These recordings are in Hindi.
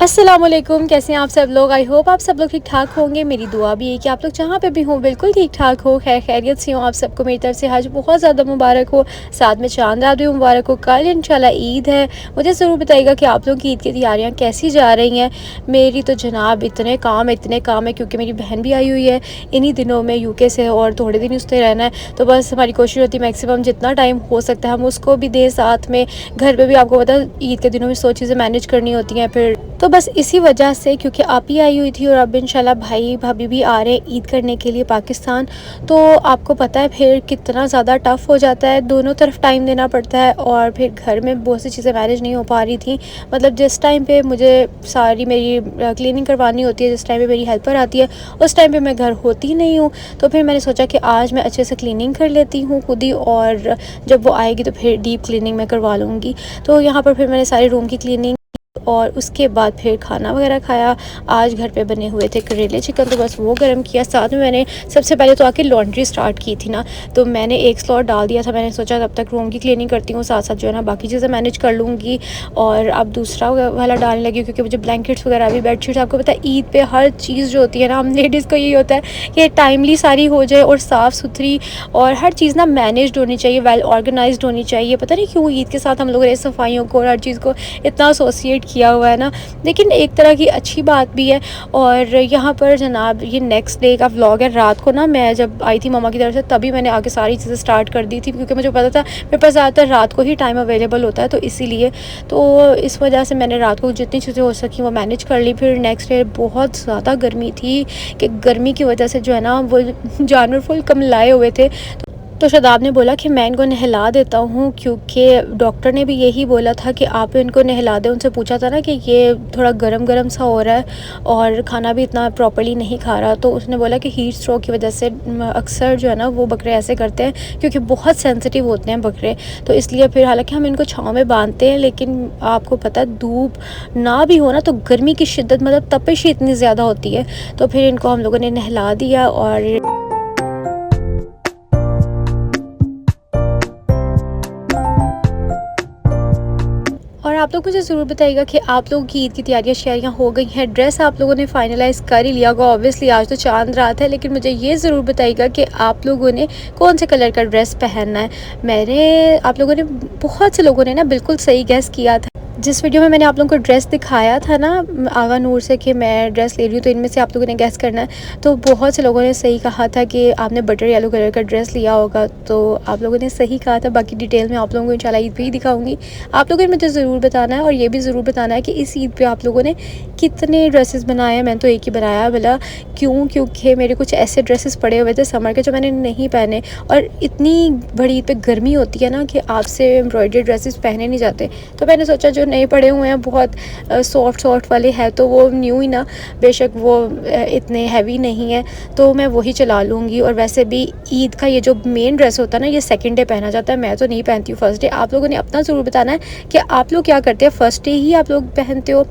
अस्सलामुअलैकुम, कैसे हैं आप सब लोग। आई होप आप सब लोग ठीक ठाक होंगे। मेरी दुआ भी है कि आप लोग जहाँ पे भी हों बिल्कुल ठीक ठाक हो, खैर खैरियत से हो। आप सबको मेरी तरफ से हज बहुत ज़्यादा मुबारक हो, साथ में चांद रात भी मुबारक हो। कल इंशाल्लाह ईद है। मुझे ज़रूर बताइएगा कि आप लोग की ईद की तैयारियाँ कैसी जा रही हैं। मेरी तो जनाब इतने काम है क्योंकि मेरी बहन भी आई हुई है इन्हीं दिनों में यूके से, और थोड़े दिन उससे रहना है। तो बस हमारी कोशिश होती है मैक्सिमम जितना टाइम हो सकता है हम उसको भी दें साथ में। घर पर भी आपको पता है ईद के दिनों में 100 चीज़ें मैनेज करनी होती हैं। फिर तो बस इसी वजह से, क्योंकि आप ही आई हुई थी और अब इंशाल्लाह भाई भाभी भी आ रहे हैं ईद करने के लिए पाकिस्तान, तो आपको पता है फिर कितना ज़्यादा टफ़ हो जाता है। दोनों तरफ टाइम देना पड़ता है और फिर घर में बहुत सी चीज़ें मैनेज नहीं हो पा रही थी। मतलब जिस टाइम पे मुझे सारी मेरी क्लीनिंग करवानी होती है, जिस टाइम पे मेरी हेल्पर आती है, उस टाइम पे मैं घर होती नहीं हूँ। तो फिर मैंने सोचा कि आज मैं अच्छे से क्लीनिंग कर लेती हूँ खुद ही, और जब वो आएगी तो फिर डीप क्लीनिंग मैं करवा लूँगी। तो यहाँ पर फिर मैंने सारे रूम की क्लीनिंग और उसके बाद फिर खाना वगैरह खाया। आज घर पे बने हुए थे करेले चिकन, तो बस वो गर्म किया। साथ में मैंने सबसे पहले तो आके लॉन्ड्री स्टार्ट की थी ना, तो मैंने एक स्लॉट डाल दिया था। मैंने सोचा तब तक रूम की क्लीनिंग करती हूँ, साथ साथ जो है ना बाकी चीज़ें मैनेज कर लूँगी। और अब दूसरा वाला डालने लगी क्योंकि मुझे ब्लैंकेट्स वगैरह भी, बेडशीट्स, आपको पता है ईद पे हर चीज़ जो होती है ना, हम लेडीज़ को यही होता है कि टाइमली सारी हो जाए और साफ़ सुथरी, और हर चीज़ ना मैनेज्ड होनी चाहिए, वेल ऑर्गेनाइज्ड होनी चाहिए। पता नहीं क्यों ईद के साथ हम लोगों ने सफाइयों को और हर चीज़ को इतना एसोसिएट किया हुआ है ना, लेकिन एक तरह की अच्छी बात भी है। और यहाँ पर जनाब ये नेक्स्ट डे का व्लॉग है। रात को ना मैं जब आई थी मम्मा की तरफ से, तभी मैंने आके सारी चीज़ें स्टार्ट कर दी थी क्योंकि मुझे पता था मेरे पास ज़्यादातर रात को ही टाइम अवेलेबल होता है, तो इसीलिए तो इस वजह से मैंने रात को जितनी चीज़ें हो सकी वो मैनेज कर ली। फिर नेक्स्ट डे बहुत ज़्यादा गर्मी थी कि गर्मी की वजह से जो है ना वो जानवर फुल कमलाए हुए थे। तो शादाब ने बोला कि मैं इनको नहला देता हूँ, क्योंकि डॉक्टर ने भी यही बोला था कि आप इनको नहला दें। उनसे पूछा था ना कि ये थोड़ा गरम गरम सा हो रहा है और खाना भी इतना प्रॉपर्ली नहीं खा रहा, तो उसने बोला कि हीट स्ट्रोक की वजह से अक्सर जो है ना वो बकरे ऐसे करते हैं क्योंकि बहुत सेंसिटिव होते हैं बकरे। तो इसलिए फिर हालांकि हम इनको छाँव में बांधते हैं, लेकिन आपको पता है धूप ना भी हो ना तो गर्मी की शिद्दत, मतलब तपिश ही इतनी ज़्यादा होती है। तो फिर इनको हम लोगों ने नहला दिया। और आप लोग मुझे ज़रूर बताइएगा कि आप लोगों की ईद की तैयारियाँ शैयारियाँ हो गई हैं, ड्रेस आप लोगों ने फाइनलाइज़ कर ही लिया होगा। ऑब्वियसली आज तो चांद रात है, लेकिन मुझे ये ज़रूर बताइएगा कि आप लोगों ने कौन से कलर का ड्रेस पहनना है। आप लोगों ने, बहुत से लोगों ने ना बिल्कुल सही गैस किया था। जिस वीडियो में मैंने आप लोगों को ड्रेस दिखाया था ना आगा नूर से कि मैं ड्रेस ले रही हूँ, तो इनमें से आप लोगों ने गैस करना है। तो बहुत से लोगों ने सही कहा था कि आपने बटर येलो कलर का ड्रेस लिया होगा, तो आप लोगों ने सही कहा था। बाकी डिटेल में आप लोगों को इंशाल्लाह ईद पे ही दिखाऊंगी। आप लोगों ने मुझे ज़रूर बताना है, और ये भी ज़रूर बताना है कि इस ईद पे आप लोगों ने कितने ड्रेसेस बनाए हैं। मैंने तो एक ही बनाया भला, क्योंकि मेरे कुछ ऐसे ड्रेसेस पड़े हुए थे समर के जो मैंने नहीं पहने, और इतनी बड़ी ईद पे गर्मी होती है ना कि आपसे एम्ब्रॉयडरी ड्रेसेस पहने नहीं जाते। तो मैंने सोचा जो नए पड़े हुए हैं बहुत सॉफ्ट वाले हैं, तो वो न्यू ही ना, बेशक वो इतने हैवी नहीं है, तो मैं वही चला लूँगी। और वैसे भी ईद का ये जो मेन ड्रेस होता है ना, ये सेकंड डे पहना जाता है, मैं तो नहीं पहनती हूँ फर्स्ट डे। आप लोगों ने अपना ज़रूर बताना है कि आप लोग क्या करते हैं, फ़र्स्ट डे ही आप लोग पहनते हो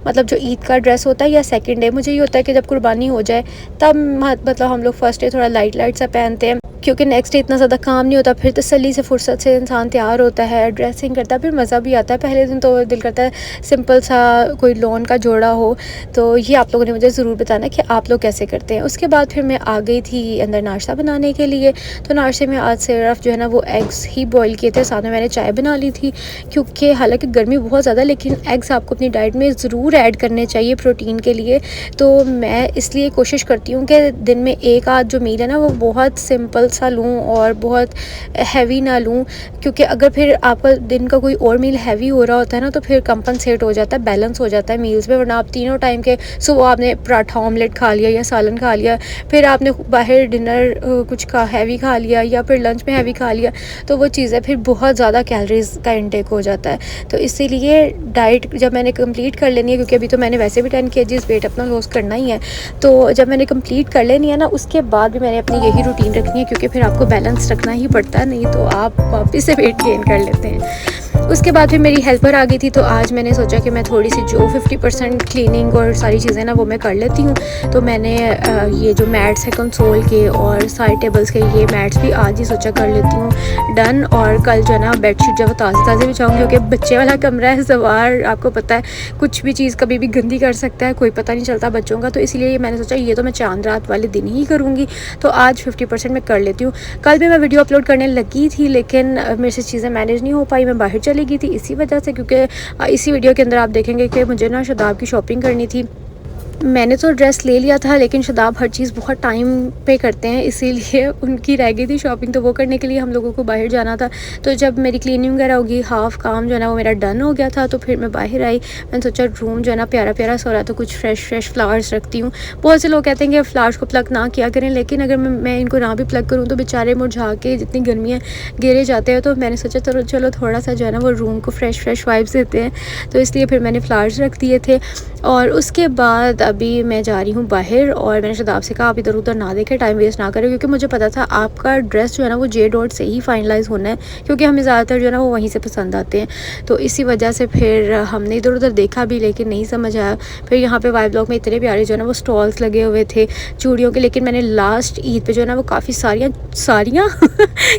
मतलब जो ईद का ड्रेस होता है, या सेकंड डे। मुझे ये होता है कि जब कुर्बानी हो जाए तब मतलब हम लोग फ़र्स्ट डे थोड़ा लाइट सा पहनते हैं, क्योंकि नेक्स्ट डे इतना ज़्यादा काम नहीं होता। फिर तसल्ली से फुर्सत से इंसान तैयार होता है, ड्रेसिंग करता है, फिर मज़ा भी आता है। पहले दिन तो दिल करता है सिंपल सा कोई लॉन का जोड़ा हो। तो ये आप लोगों ने मुझे ज़रूर बताना कि आप लोग कैसे करते हैं। उसके बाद फिर मैं आ गई थी अंदर नाश्ता बनाने के लिए। तो नाश्ते में आज सिर्फ जो है ना वो एग्स ही बॉईल किए थे, साथ में मैंने चाय बना ली थी, क्योंकि हालांकि गर्मी बहुत ज़्यादा, लेकिन एग्स आपको अपनी डाइट में ज़रूर ऐड करने चाहिए प्रोटीन के लिए। तो मैं इसलिए कोशिश करती हूँ कि दिन में एक आध जो मील है ना वो बहुत सिंपल सा लूँ और बहुत हैवी ना लूँ, क्योंकि अगर फिर आपका दिन का कोई और मील हैवी हो रहा होता है ना तो फिर कंपनसेट हो जाता है, बैलेंस हो जाता है मील्स में। वरना आप तीनों टाइम के सुबह आपने पराठा ऑमलेट खा लिया या सालन खा लिया, फिर आपने बाहर डिनर कुछ हैवी खा लिया, या फिर लंच में हैवी खा लिया, तो वो चीज़ें फिर बहुत ज़्यादा कैलोरीज का इंटेक हो जाता है। तो इसीलिए डाइट जब मैंने कंप्लीट कर लेनी है, क्योंकि अभी तो मैंने वैसे भी 10 kg वेट अपना लॉस करना ही है, तो जब मैंने कंप्लीट कर लेनी है ना उसके बाद भी मैंने अपनी यही रूटीन रखनी है, क्योंकि फिर आपको बैलेंस रखना ही पड़ता है, नहीं तो आप वापस से वेट गेन कर लेते हैं। उसके बाद फिर मेरी हेल्पर आ गई थी, तो आज मैंने सोचा कि मैं थोड़ी सी जो 50% क्लीनिंग और सारी चीज़ें ना वो मैं कर लेती हूँ। तो मैंने ये जो मैट्स है कंसोल के और सारे टेबल्स के, ये मैट्स भी आज ही सोचा कर लेती हूँ डन। और कल जो है ना बेडशीट जब ताज़ी ताज़ी बिछाऊँगी, क्योंकि बच्चे वाला कमरा है सवार, आपको पता है कुछ भी चीज़ कभी भी गंदी कर सकता है, कोई पता नहीं चलता बच्चों का। तो इसीलिए मैंने सोचा ये तो मैं चांद रात वाले दिन ही करूँगी, तो आज 50% मैं कर लेती हूँ। कल भी मैं वीडियो अपलोड करने लगी थी, लेकिन मेरे से चीज़ें मैनेज नहीं हो पाई, मैं बाहर चली गई थी इसी वजह से। क्योंकि इसी वीडियो के अंदर आप देखेंगे कि मुझे ना शादाब की शॉपिंग करनी थी। मैंने तो ड्रेस ले लिया था, लेकिन शादाब हर चीज़ बहुत टाइम पे करते हैं, इसीलिए उनकी रह गई थी शॉपिंग, तो वो करने के लिए हम लोगों को बाहर जाना था। तो जब मेरी क्लीनिंग वगैरह होगी, हाफ़ काम जो है ना वो मेरा डन हो गया था, तो फिर मैं बाहर आई। मैंने सोचा रूम जो है ना प्यारा प्यारा सा हो रहा, तो कुछ फ्रेश फ्लावर्स रखती हूँ। बहुत से लोग कहते हैं कि फ्लावर्स को प्लग ना किया करें, लेकिन अगर मैं इनको ना भी प्लग करूँ तो बेचारे मुरझा के जितनी गर्मियाँ गिरे जाते हैं। तो मैंने सोचा चलो थोड़ा सा जो है ना वो रूम को फ्रेश वाइब्स देते हैं, तो इसलिए फिर मैंने फ्लावर्स रख दिए थे। और उसके बाद अभी मैं जा रही हूँ बाहर, और मैंने शादाब से कहा आप इधर उधर ना देखें, टाइम वेस्ट ना करें, क्योंकि मुझे पता था आपका ड्रेस जो है ना वो जे डॉट से ही फाइनलाइज़ होना है, क्योंकि हमें ज़्यादातर जो है ना वो वहीं से पसंद आते हैं। तो इसी वजह से फिर हमने इधर उधर देखा भी, लेकिन नहीं समझ आया। फिर यहाँ पे वाई ब्लॉक में इतने प्यारे जो है ना वो स्टॉल्स लगे हुए थे चूड़ियों के, लेकिन मैंने लास्ट ईद पे जो है ना वो काफ़ी सारियाँ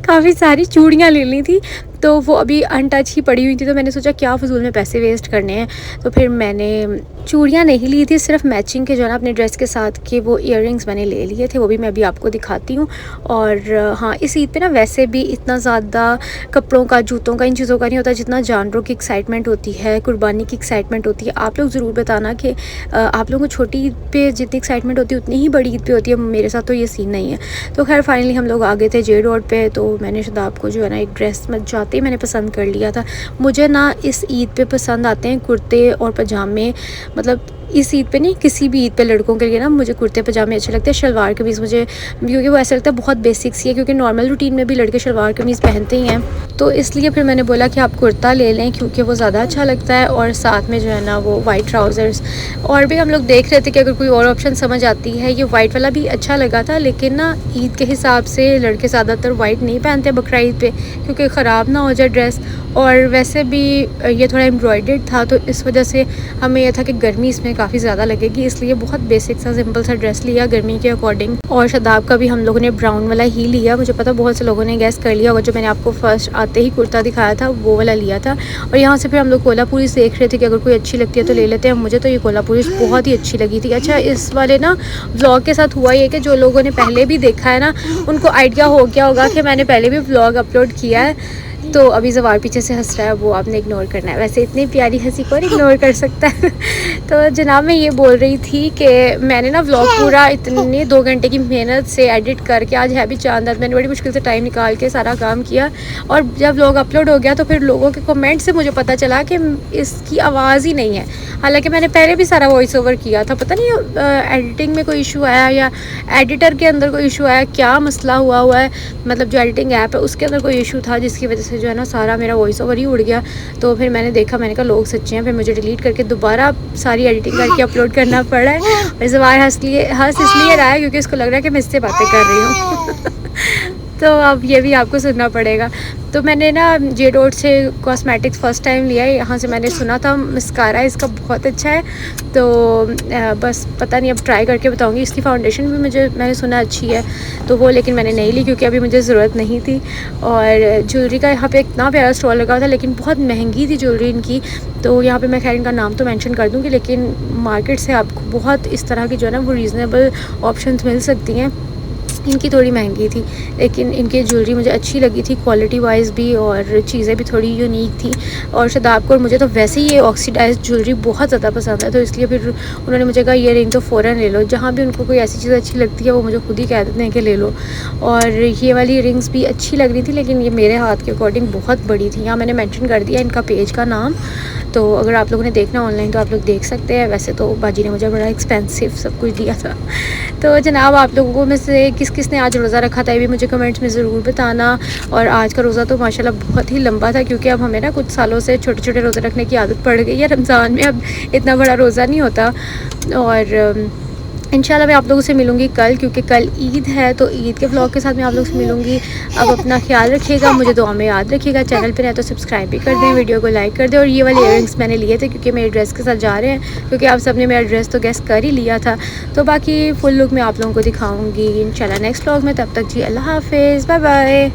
काफ़ी सारी चूड़ियाँ ले ली थी, तो वो अभी अनटच ही पड़ी हुई थी। तो मैंने सोचा क्या फ़िजूल में पैसे वेस्ट करने हैं, तो फिर मैंने चूड़ियाँ नहीं ली थी, सिर्फ मैचिंग के जो है ना अपने ड्रेस के साथ के वो इयररिंग्स मैंने ले लिए थे, वो भी मैं अभी आपको दिखाती हूँ। और हाँ, इस ईद पे ना वैसे भी इतना ज़्यादा कपड़ों का, जूतों का, इन चीज़ों का नहीं होता जितना जानवरों की एक्साइटमेंट होती है, कुर्बानी की एक्साइटमेंट होती है। आप लोग ज़रूर बताना कि आप लोगों को छोटी ईद पे जितनी एक्साइटमेंट होती है उतनी ही बड़ी ईद पे होती है। मेरे साथ तो ये सीन नहीं है। तो खैर फाइनली हम लोग आ गए थे जे डॉट पे, तो मैंने शादाब को जो है ना एक ड्रेस में जाते ही मैंने पसंद कर लिया था। मुझे ना इस ईद पे पसंद आते हैं कुर्ते और पजामे, मतलब इस ईद पे नहीं, किसी भी ईद पे लड़कों के लिए ना मुझे कुर्ते पजामे अच्छे लगते हैं, शलवार कमीज़ मुझे, क्योंकि वो ऐसा लगता है बहुत बेसिक सी है, क्योंकि नॉर्मल रूटीन में भी लड़के शलवार कमीज़ पहनते ही हैं। तो इसलिए फिर मैंने बोला कि आप कुर्ता ले लें, क्योंकि वो ज़्यादा अच्छा लगता है, और साथ में जो है ना वो वाइट ट्राउज़र्स। और भी हम लोग देख रहे थे कि अगर कोई और ऑप्शन समझ आती है। ये वाइट वाला भी अच्छा लगा था, लेकिन ना ईद के हिसाब से लड़के ज़्यादातर वाइट नहीं पहनते बकरा ईद पे, क्योंकि ख़राब ना हो जाए ड्रेस। और वैसे भी ये थोड़ा एम्ब्रॉयडर्ड था, तो इस वजह से हमें यह था कि गर्मी इसमें काफ़ी ज़्यादा लगेगी, इसलिए बहुत बेसिक सा सिंपल सा ड्रेस लिया गर्मी के अकॉर्डिंग। और शादाब का भी हम लोगों ने ब्राउन वाला ही लिया। मुझे पता बहुत से लोगों ने गैस कर लिया होगा, जो मैंने आपको फर्स्ट आते ही कुर्ता दिखाया था वो वाला लिया था। और यहाँ से फिर हम लोग कोल्हापुरी देख रहे थे कि अगर कोई अच्छी लगती है तो ले लेते हैं। मुझे तो ये कोल्हापुरी बहुत ही अच्छी लगी थी। अच्छा, इस वाले ना व्लॉग के साथ हुआ ये कि जो लोगों ने पहले भी देखा है ना उनको आइडिया हो गया होगा कि मैंने पहले भी व्लॉग अपलोड किया है। तो अभी जवार पीछे से हंस रहा है, वो आपने इग्नोर करना है। वैसे इतनी प्यारी हंसी कौन इग्नोर कर सकता है। तो जनाब मैं ये बोल रही थी कि मैंने ना व्लॉग पूरा इतने 2 घंटे की मेहनत से एडिट करके, आज है भी चांद रात, मैंने बड़ी मुश्किल से टाइम निकाल के सारा काम किया। और जब व्लॉग अपलोड हो गया तो फिर लोगों के कमेंट से मुझे पता चला कि इसकी आवाज़ ही नहीं है। हालांकि मैंने पहले भी सारा वॉइस ओवर किया था। पता नहीं एडिटिंग में कोई इशू आया या एडिटर के अंदर कोई इशू आया, क्या मसला हुआ है, मतलब जो एडिटिंग ऐप है उसके अंदर कोई इशू था, जिसकी वजह से जो है ना सारा मेरा वॉइस ओवर ही उड़ गया। तो फिर मैंने देखा, मैंने कहा लोग सच्चे हैं, फिर मुझे डिलीट करके दोबारा सारी एडिटिंग करके अपलोड करना पड़ा है। और जवार हंस इसलिए रहा है क्योंकि इसको लग रहा है कि मैं इससे बातें कर रही हूँ। तो अब ये भी आपको सुनना पड़ेगा। तो मैंने ना जे डॉट से कॉस्मेटिक्स फ़र्स्ट टाइम लिया है। यहाँ से मैंने सुना था मस्कारा इसका बहुत अच्छा है, तो बस पता नहीं, अब ट्राई करके बताऊँगी। इसकी फाउंडेशन भी मैंने सुना अच्छी है, तो वो लेकिन मैंने नहीं ली क्योंकि अभी मुझे ज़रूरत नहीं थी। और ज्वेलरी का यहाँ पे इतना प्यारा स्टॉल लगा था, लेकिन बहुत महंगी थी ज्वेलरी इनकी। तो यहाँ पे मैं खैर इनका नाम तो मेंशन कर दूँगी, लेकिन मार्केट से आपको बहुत इस तरह की जो है ना वो रीज़नेबल ऑप्शंस मिल सकती हैं। इनकी थोड़ी महंगी थी, लेकिन इनकी ज्वेलरी मुझे अच्छी लगी थी क्वालिटी वाइज भी, और चीज़ें भी थोड़ी यूनिक थी। और शादाब को और मुझे तो वैसे ही ये ऑक्सीडाइज्ड ज्वेलरी बहुत ज़्यादा पसंद है, तो इसलिए फिर उन्होंने मुझे कहा ये रिंग तो फ़ौरन ले लो। जहाँ भी उनको कोई ऐसी चीज़ अच्छी लगती है वो मुझे खुद ही कह देते हैं कि ले लो। और ये वाली रिंग्स भी अच्छी लग रही थी, लेकिन ये मेरे हाथ के अकॉर्डिंग बहुत बड़ी थी। यहाँ मैंने मेंशन कर दिया इनका पेज का नाम, तो अगर आप लोगों ने देखना ऑनलाइन तो आप लोग देख सकते हैं। वैसे तो बाजी ने मुझे बड़ा एक्सपेंसिव सब कुछ दिया था। तो जनाब आप लोगों में से किस ने आज रोज़ा रखा था ये भी मुझे कमेंट्स में ज़रूर बताना। और आज का रोज़ा तो माशाल्लाह बहुत ही लंबा था, क्योंकि अब हमें ना कुछ सालों से छोटे छोटे रोज़े रखने की आदत पड़ गई है। रमज़ान में अब इतना बड़ा रोज़ा नहीं होता। और इंशाल्लाह मैं आप लोगों से मिलूँगी कल, क्योंकि कल ईद है, तो ईद के व्लॉग के साथ मैं आप लोगों से मिलूँगी। अब अपना ख्याल रखिएगा, मुझे दुआ में याद रखिएगा। चैनल पे नए तो सब्सक्राइब भी कर दें, वीडियो को लाइक कर दें। और ये वाले इयररिंग्स मैंने लिए थे क्योंकि मेरे ड्रेस के साथ जा रहे हैं, क्योंकि आप सब ने मेरा ड्रेस तो गेस कर ही लिया था। तो बाकी फुल लुक मैं आप लोगों को दिखाऊँगी इंशाल्लाह नेक्स्ट व्लॉग में। तब तक जी अल्लाह हाफिज़, बाय बाय।